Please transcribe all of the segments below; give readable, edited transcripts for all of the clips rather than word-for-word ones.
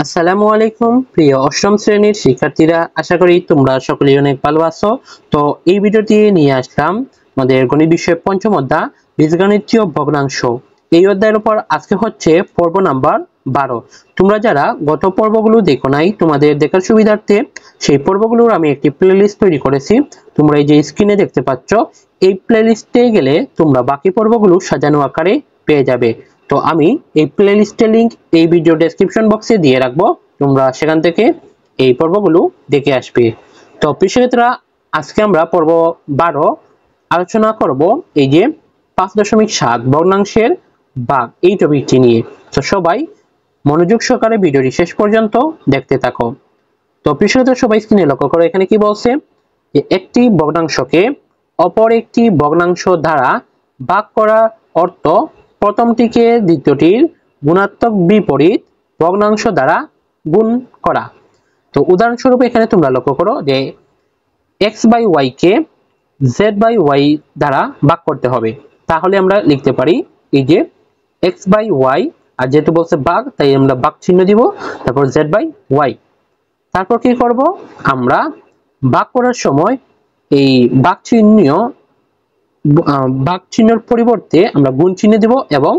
আসসালামু আলাইকুম প্রিয় অষ্টম শ্রেণীর শিক্ষার্থীরা, আশা করি তোমরা সকলেই অনেক ভালো আছো। তো এই ভিডিওটি নিয়ে আসলাম আমাদের গণিত বিষয়ের পঞ্চম অধ্যায় বীজগণিতীয় ভগ্নাংশ। এই অধ্যায়ের উপর আজকে হচ্ছে পর্ব নাম্বার 12। তোমরা যারা গত পর্বগুলো দেখো নাই, তোমাদের দেখার সুবিধার্থে সেই পর্বগুলোর আমি একটি প্লেলিস্ট তৈরি করেছি। তোমরা এই যে স্ক্রিনে দেখতে পাচ্ছ, এই প্লেলিস্টে গেলে তোমরা বাকি পর্বগুলো সাজানো আকারে পেয়ে যাবে। তো আমি এই প্লেলিস্টের লিংক এই ভিডিও ডেসক্রিপশন বক্সে দিয়ে রাখবো, তোমরা সেখান থেকে এই পর্বগুলো দেখে আসবে। তো প্রিয় শিক্ষার্থীরা, আজকে আমরা পর্ব 12 আলোচনা করব এই যে 5.7 ভগ্নাংশের ভাগ, এই টপিকটি নিয়ে। তো সবাই মনোযোগ সহকারে ভিডিওটি শেষ পর্যন্ত দেখতে থাকো। তো প্রিয় শিক্ষার্থীরা, সবাই স্ক্রিনে লক্ষ্য করো, এখানে কি বলছে যে একটি ভগ্নাংশকে অপর একটি ভগ্নাংশ দ্বারা ভাগ করা অর্থ প্রথমটিকে দ্বিতীয়টির গুণাত্মক বিপরীত ভগ্নাংশ দ্বারা গুণ করা। তো উদাহরণস্বরূপ এখানে তোমরা লক্ষ্য করো যে x/y কে z/y দ্বারা ভাগ করতে হবে। তাহলে আমরা লিখতে পারি এই যে x/y, আর যেহেতু বলছে ভাগ তাই আমরা ভাগ চিহ্ন দিব, তারপর z/y। তারপর কি করব, আমরা ভাগ করার সময় এই ভাগ চিহ্নের পরিবর্তে আমরা গুণ চিহ্ন দিব, এবং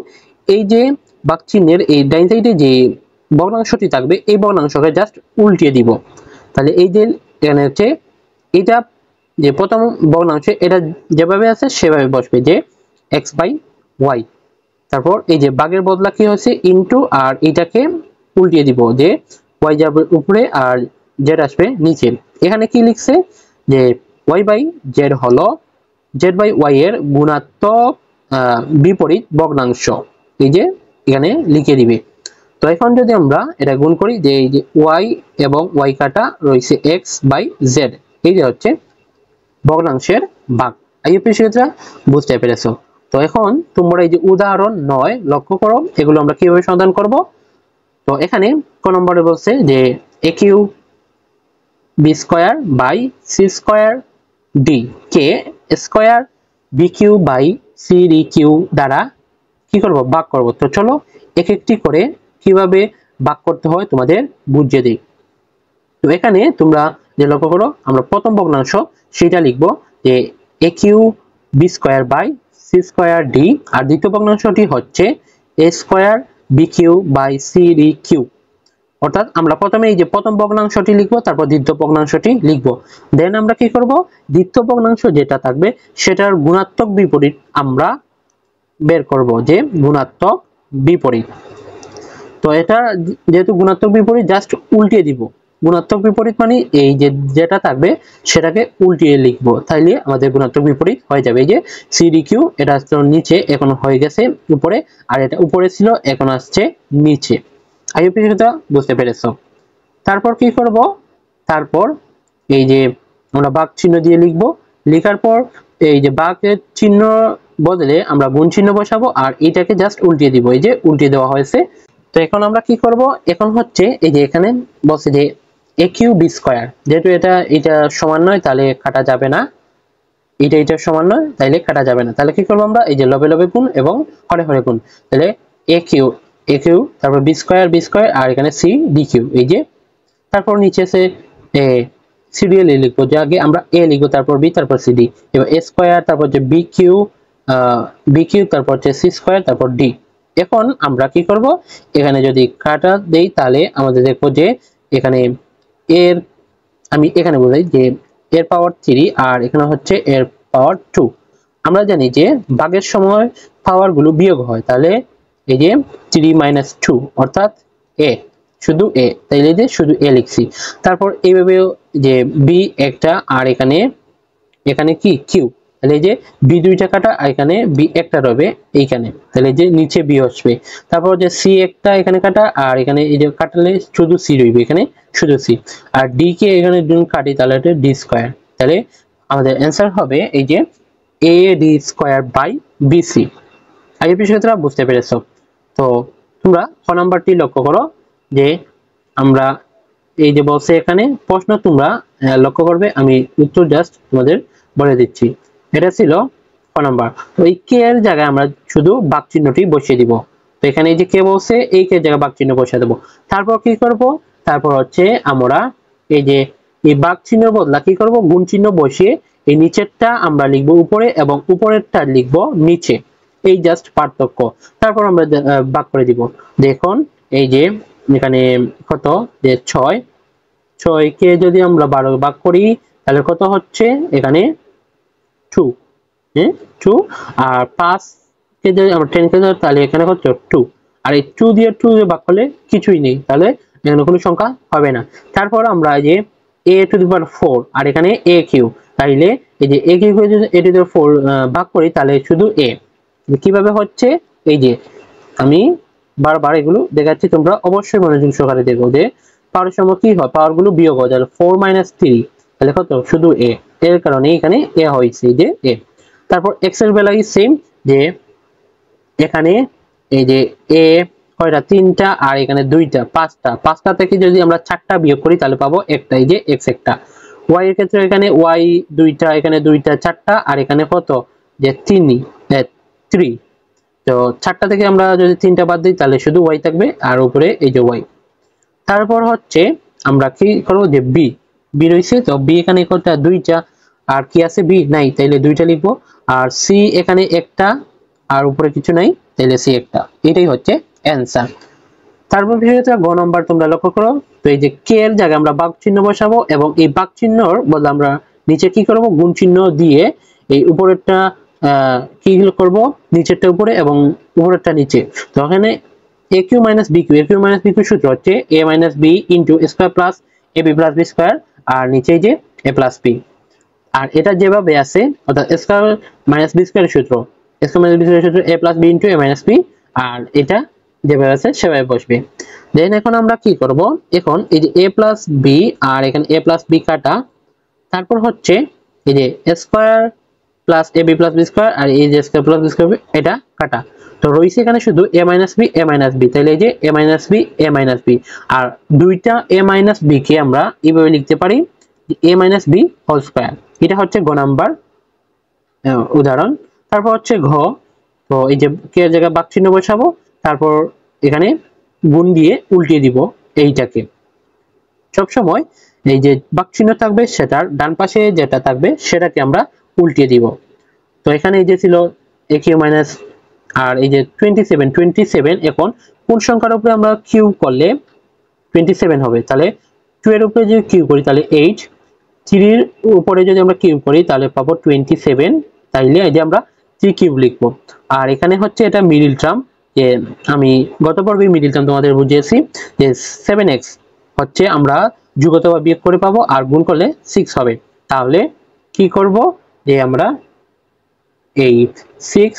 এই যে ভাগ চিহ্নের এই ডাইন সাইডে যে ভগ্নাংশটি থাকবে এই ভগ্নাংশকে জাস্ট উল্টিয়ে দিব। তাহলে এই যে এখানে হচ্ছে এটা যে প্রথম ভগ্নাংশ, এটা যেভাবে আছে সেভাবে বসবে, যে x/y। তারপর এই যে ভাগের বদলা কি হচ্ছে ইনটু, আর এটাকে উল্টিয়ে দিব, যে y যাবে উপরে আর z আসবে নিচে। এখানে কি লিখছে যে y/z হলো z/y এর গুণাত্মক বিপরীত ভগ্নাংশ, এই যে এখানে লিখে দিবে। তো এখন যদি আমরা এটা গুণ করি, যে এই যে y এবং y কাটা রয়েছে x/z, এই যে হচ্ছে ভগ্নাংশের ভাগ। প্রিয় শিক্ষার্থীরা, বুঝতে পেরেছো? তো এখন তোমরা এই যে উদাহরণ 9 লক্ষ্য করো, এগুলো আমরা কিভাবে সমাধান করব। তো এখানে ক নম্বরে বলছে যে a3b² / c² d কে a²b³ / cd³ দ্বারা কি করব, ভাগ করব। তো চলো এক একটি করে কিভাবে ভাগ করতে হয় তোমাদের বুঝিয়ে দিই। তো এখানে তোমরা যে লক্ষ্য করো, আমরা প্রথম ভগ্নাংশ সেটা লিখবো যে a3b² / c² d, আর দ্বিতীয় ভগ্নাংশটি হচ্ছে a²b³ / cd³। অর্থাৎ আমরা প্রথমে এই যে প্রথম ভগ্নাংশটি লিখবো, তারপর দ্বিতীয় ভগ্নাংশটি লিখবো। দেন আমরা কি করব, দ্বিতীয় ভগ্নাংশ যেটা থাকবে সেটার গুণাত্মক বিপরীত আমরা বের করব, যে গুণাত্মক বিপরীত। তো এটা যেহেতু গুণাত্মক বিপরীত, জাস্ট উল্টিয়ে দিব। গুণাত্মক বিপরীত মানে এই যে যেটা থাকবে সেটাকে উল্টিয়ে লিখবো, তাইলে আমাদের গুণাত্মক বিপরীত হয়ে যাবে। এই যে cd³ এটা নিচে এখন হয়ে গেছে উপরে, আর এটা উপরে ছিল এখন আসছে নিচে। বুঝতে পেরেছো? তারপর কি করব, তারপর এই যে আমরা ভাগ চিহ্ন দিয়ে লিখবো, লেখার পর এই যে ভাগের চিহ্ন বদলে আমরা গুণ চিহ্ন বসাবো, আর এটাকে জাস্ট উল্টিয়ে দিব, এই যে উল্টিয়ে দেওয়া হয়েছে। তো এখন আমরা কি করব, এখন হচ্ছে এই যে এখানে বলছে যে a³b², যেহেতু এটা সমান নয় তাহলে কাটা যাবে না, এটা সমান নয় তাইলে কাটা যাবে না। তাহলে কি করবো, আমরা এই যে লবে লবে গুণ এবং হরে হরে গুণ, তাহলে a³ তারপর b², আর এখানে cd³, এই যে তারপর নিচে আছে সিরিয়ালি লিখবো, যে আগে আমরা a লিখবো, তারপর b, তারপর cd, এবার a² তারপর যে bq তারপর হচ্ছে c², তারপর d। এখন আমরা কি করব, এখানে যদি কাটা দেই তাহলে আমাদের দেখবো যে এখানে এর, আমি এখানে বোঝাই যে এর পাওয়ার 3 আর এখানে হচ্ছে এর পাওয়ার 2। আমরা জানি যে ভাগের সময় পাওয়ার গুলো বিয়োগ হয়, তাহলে এই যে 3 - 2 অর্থাৎ a, শুধু a, তাইলে যে শুধু a লিখছি। তারপর এইভাবে যে b একটা, আর এখানে কি q, তাহলে এই যে b দুইটা কাটা, আর এখানে b একটা রবে এইখানে, তাহলে যে নিচে b আসবে। তারপর যে c একটা এখানে কাটা, আর এখানে এই যে কাটলে শুধু c রইবে, এখানে শুধু c, আর d কে এখানে যদি কাটি তাহলে এটা d²। তাহলে আমাদের অ্যান্সার হবে এই যে ad²/bc। আগে বিষয়টা বুঝতে পেরেছো? তো তোমরা খ নাম্বারটি লক্ষ্য করো, যে আমরা এই যে বলছে এখানে প্রশ্ন, তোমরা লক্ষ্য করবে, আমি উত্তর জাস্ট তোমাদের বলে দিচ্ছি। এটা ছিল ক নাম্বার। তো এই কে এর জায়গায় আমরা শুধু ভাগ চিহ্নটি বসিয়ে দিব। তো এখানে এই যে কে বলছে এই কে জায়গায় ভাগ চিহ্ন বসিয়ে দেবো। তারপর কি করব, তারপর হচ্ছে আমরা এই যে এই ভাগ চিহ্ন বদলা কি করব, গুণ চিহ্ন বসিয়ে এই নিচেরটা আমরা লিখবো উপরে এবং উপরেরটা লিখবো নিচে, এই জাস্ট পার্থক্য। তারপর আমরা ভাগ করে দিব। দেখুন এই যে এখানে কত, যে 6, 6 কে যদি আমরা 12 ভাগ করি তাহলে কত হচ্ছে, এখানে 2, হ্যাঁ 2। আর 5 কে যদি আমরা 10 কে তাহলে এখানে হচ্ছে 2। আর এই 2 দিয়ে 2 দিয়ে ভাগ করলে কিছুই নেই, তাহলে এখানে কোনো সংখ্যা হবে না। তারপর আমরা এই যে a টু দি পাওয়ার 4 আর এখানে a কিউ, তাইলে এই যে a কিউ কে যদি a টু দি পাওয়ার 4 ভাগ করি তাহলে শুধু a। কিভাবে হচ্ছে, এই যে আমি বারবার এগুলো দেখাচ্ছি, তোমরা অবশ্যই মনোযোগ সহকারে দেখো যে পাওয়ার সময় কি হয়, পাওয়ার গুলো বিয়োগ হয়, তাহলে 4 - 3 তাহলে কত, শুধু a। এর কারণে এখানে a হয়েছে, এই যে a। তারপর x এর বেলায় সেম, যে এখানে এই যে a কয়টা, 3টা, আর এখানে 2টা, 5টা থেকে যদি আমরা 4টা বিয়োগ করি তাহলে পাবো একটা, এই যে x একটা। y এর ক্ষেত্রে এখানে y 2টা, এখানে 2টা, 4টা, আর এখানে কত, যে 3। তো 4টা থেকে আমরা যদি 3টা বাদ দিই তাহলে শুধু y থাকবে, আর উপরে এই যে y। তারপর হচ্ছে আমরা কি করব, যে b রয়েছে, তো b এখানে কয়টা, 2টা, আর কি আছে b নাই, তাইলে 2টা লিখবো। আর c এখানে একটা, আর উপরে কিছু নাই, তাইলে c একটা। এটাই হচ্ছে অ্যান্সার। তারপর বিষয়টা গ নাম্বার তোমরা লক্ষ্য করো, তো এই যে কে এর জায়গায় আমরা ভাগ চিহ্ন বসাবো এবং এই ভাগ চিহ্নর বদলে আমরা নিচে কি করব, গুণ চিহ্ন দিয়ে এই উপরেরটা কি করব, নিচেরটা উপরে এবং উপরেরটা নিচে। তো এখানে aq - bq, aq - bq সূত্র হচ্ছে a - b into square plus ab plus b square, আর নিচে যে a প্লাস b। আর এটা যেভাবে আছে, অর্থাৎ স্কয়ার মাইনাস বি স্কয়ারের সূত্র, স্কয়ার মাইনাস বি স্কয়ারের সূত্র a plus b into a minus b, আর এটা যেভাবে আছে সেভাবে বসবে। দেন এখন আমরা কি করব, এখন এই যে a প্লাস b আর এখানে a প্লাস b কাটা, তারপর হচ্ছে এই যে square plus ab plus b square, আর এই যে স্কয়ার প্লাস b স্কয়ার এটা কাটা। তো রইছে এখানে শুধু a minus b, a minus b, তাহলে এই যে a minus b, a minus b। আর দুইটা a মাইনাস b কে আমরা এইভাবে লিখতে পারি, a minus b whole square. এটা হচ্ছে গ নাম্বার উদাহরণ। তারপর হচ্ছে ঘ, তো এই যে কে এর জায়গায় ভাগ চিহ্ন বসাবো, তারপর এখানে গুণ দিয়ে উল্টিয়ে দিব এইটাকে। সব সময় এই যে ভাগ চিহ্ন থাকবে সেটার ডান পাশে যেটা থাকবে সেটাকে আমরা উল্টিয়ে দিব। তো এখানে এই যে ছিল aq মাইনাস, আর এই যে 27 এখন কোন সংখ্যার উপরে আমরা কিউব করলে 27 হবে, তাহলে 2 এর উপরে যদি কিউব করি তাহলে 8, 3 এর উপরে যদি আমরা কিউব করি তাহলে পাবো 27, তাইলে এই যে আমরা 3 কিউব লিখবো। আর এখানে হচ্ছে এটা মিডল টার্ম, যে আমি গত পর্বে মিডল টার্ম তোমাদের বুঝিয়েছি, যে 7x হচ্ছে আমরা যোগ অথবা বিয়োগ করে পাবো, আর গুণ করলে 6 হবে। তাহলে কি করব, যে আমরা এই 6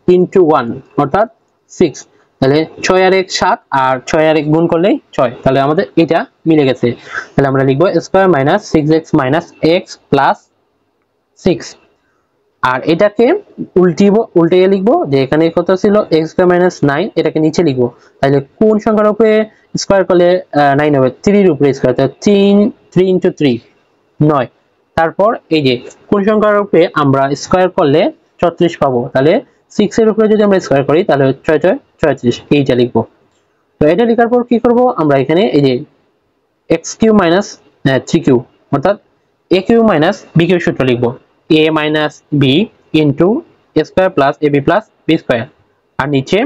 ইনটু 1 অর্থাৎ 6, তাহলে 6 আর 1 7, আর 6 আর 1 গুণ করলেই 6, তাহলে আমাদের এটা মিলে গেছে। তাহলে আমরা লিখবো square minus 6x minus x plus 6। আর এটাকে উল্টে লিখবো, যে এখানে কত ছিল x স্কয়ার মাইনাস 9, এটাকে নিচে লিখবো। তাহলে কোন সংখ্যার উপরে স্কয়ার করলে 9 হবে, 3 এর উপরে স্কয়ার, তাহলে 3 ইনটু 3 9। তারপর এই যে কোন সংখ্যার উপরে আমরা স্কয়ার করলে 34 পাবো, তাহলে 6 এর উপরে যদি আমরা স্কয়ার করি তাহলে 6 6 34, এইটা লিখবো। তো এটা লেখার পর কি করব, আমরা এখানে এই যে x কিউ মাইনাস 3 কিউ অর্থাৎ a cube minus b cube সূত্র লিখবো, a minus b into square plus ab plus b square. আর নিচে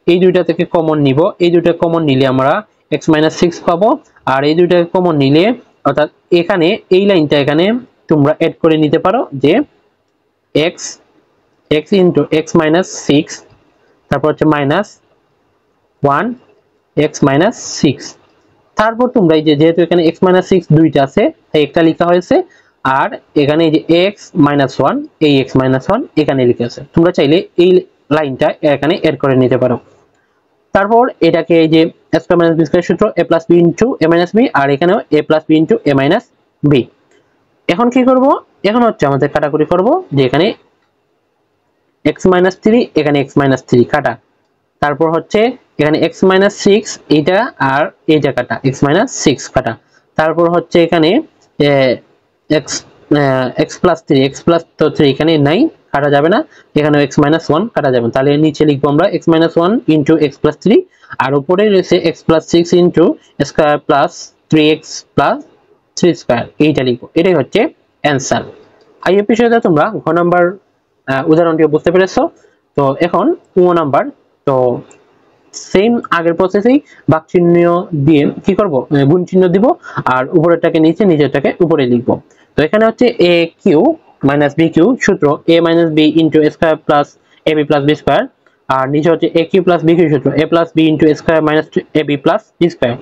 এই দুইটা থেকে কমন নিব, এই দুইটা কমন নিলে আমরা x মাইনাস 6 পাবো। আর এই দুইটা কমন নিলে অর্থাৎ এখানে এই লাইনটা এখানে তোমরা এড করে নিতে পারো, যে x ইনটু x মাইনাস 6, তারপর হচ্ছে মাইনাস 1 x মাইনাস 6। তারপর তোমরা এই যে যেহেতু এখানে x মাইনাস 6 দুইটা আছে তাই একটা লেখা হয়েছে, আর এখানে এই যে x মাইনাস 1, এই x মাইনাস 1 এখানে লিখে আছে, তোমরা চাইলে এই লাইনটা এখানে এড করে নিতে পারো। তারপর এটাকে এই যে a square minus b square সূত্র a plus b into a minus b, আর এখানেও a plus b into a minus b। এখন কি করব, এখন হচ্ছে আমাদের কাটাকুটি করব, যে এখানে x মাইনাস 3, এখানে x মাইনাস 3 কাটা, তারপর হচ্ছে এখানে x মাইনাস 6 এটা আর এইটা কাটা, x মাইনাস 6 কাটা। তারপর হচ্ছে এখানে x প্লাস 3, x প্লাস তো 3 এখানে নাই কাটা যাবে না, এখানেও x মাইনাস 1 কাটা যাবে, তাহলে নিচে লিখবো আমরা x minus 1 into x plus 3, আর উপরে রয়েছে x plus 6 into square plus 3x plus 3 square, এইটা লিখবো। এটাই হচ্ছে অ্যান্সার। এই বিষয়টা তোমরা ঘ নাম্বার উদাহরণটিও বুঝতে পেরেছো। তো এখন ও নাম্বার, তো সেম আগের প্রসেসেই ভাগ চিহ্ন দিয়ে কি করব, গুণ চিহ্ন দিব, আর উপরেরটাকে নিচে, নিচেরটাকে উপরে লিখবো। তো এখানে হচ্ছে a cube minus b cube, সূত্র a minus b into square plus a b plus b square, আর নিচে হচ্ছে a cube plus b cube, সূত্র a plus B into square minus a b plus b square,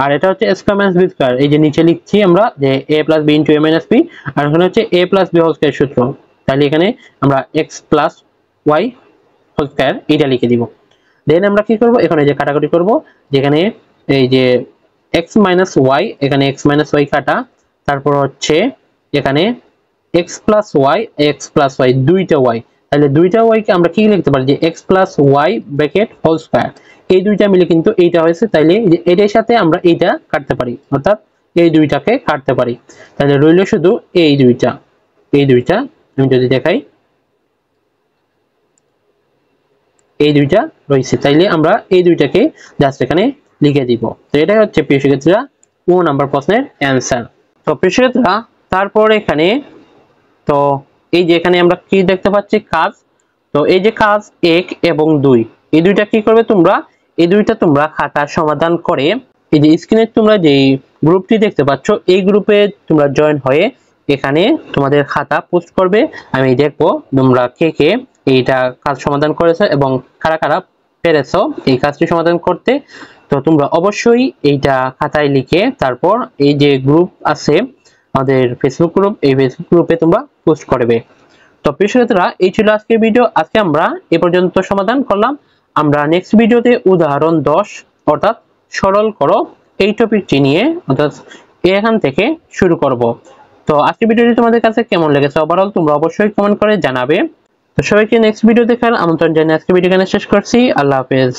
আর এটা হচ্ছে square minus B square, এই যে নিচে লিখছি আমরা যে A plus B into A minus B, আর এখানে হচ্ছে A plus B whole square সূত্র, তাহলে এখানে আমরা X plus Y whole square এটা লিখে দিব। দেন আমরা কি করব, এখানে যে কাটাকুটি করব, যেখানে এই যে x মাইনাস ওয়াই, এখানে x মাইনাস ওয়াই কাটা, তারপর হচ্ছে এখানে x plus Y, x plus Y দুইটা ওয়াই, তাহলে দুইটা ওয়াই কে আমরা কি লিখতে পারি, যে x plus Y bracket whole square, এই দুইটা মিলে কিন্তু এইটা হয়েছে, তাইলে এটার সাথে আমরা এইটা কাটতে পারি, অর্থাৎ এই দুইটাকে কাটতে পারি, তাহলে রইল শুধু এই দুইটা। এই দুইটা আমি যদি দেখাই, এই দুইটা রয়েছে, তাইলে আমরা এই দুইটাকে জাস্ট এখানে লিখে দিব। তো এটাই হচ্ছে প্রিয় শিক্ষার্থীরা ও নাম্বার প্রশ্নের অ্যান্সার। তো প্রিয় শিক্ষার্থীরা তারপর এখানে, তো এই যে এখানে আমরা কি দেখতে পাচ্ছি, কাজ। তো এই যে কাজ 1 এবং 2, এই দুইটা কি করবে তোমরা, এই দুইটা তোমরা খাতার সমাধান করে এই যে স্ক্রিনে তোমরা যে গ্রুপটি দেখতে পাচ্ছ, এই গ্রুপে তোমরা জয়েন হয়ে এখানে তোমাদের খাতা পোস্ট করবে। আমি দেখবো তোমরা কে কে এইটা কাজ সমাধান করেছো এবং কারা কারা পেরেছো এই কাজটি সমাধান করতে। তো তোমরা অবশ্যই এইটা খাতায় লিখে তারপর এই যে গ্রুপ আছে আমাদের ফেসবুক গ্রুপ, এই ফেসবুক গ্রুপে তোমরা পোস্ট করবে। তো প্রিয় শিক্ষার্থীরা এই ছিল আজকের ভিডিও, আজকে আমরা এ পর্যন্ত সমাধান করলাম। আমরা নেক্সট ভিডিওতে উদাহরণ 10 অর্থাৎ সরল করো এই টপিকটি নিয়ে, অর্থাৎ এখান থেকে শুরু করব। তো আজকের ভিডিওটি তোমাদের কাছে কেমন লেগেছে ওভারঅল তোমরা অবশ্যই কমেন্ট করে জানাবে। তো সবাইকে নেক্সট ভিডিও দেখার আমন্ত্রণ জানিয়ে আজকের ভিডিও এখানে শেষ করছি। আল্লাহ হাফেজ।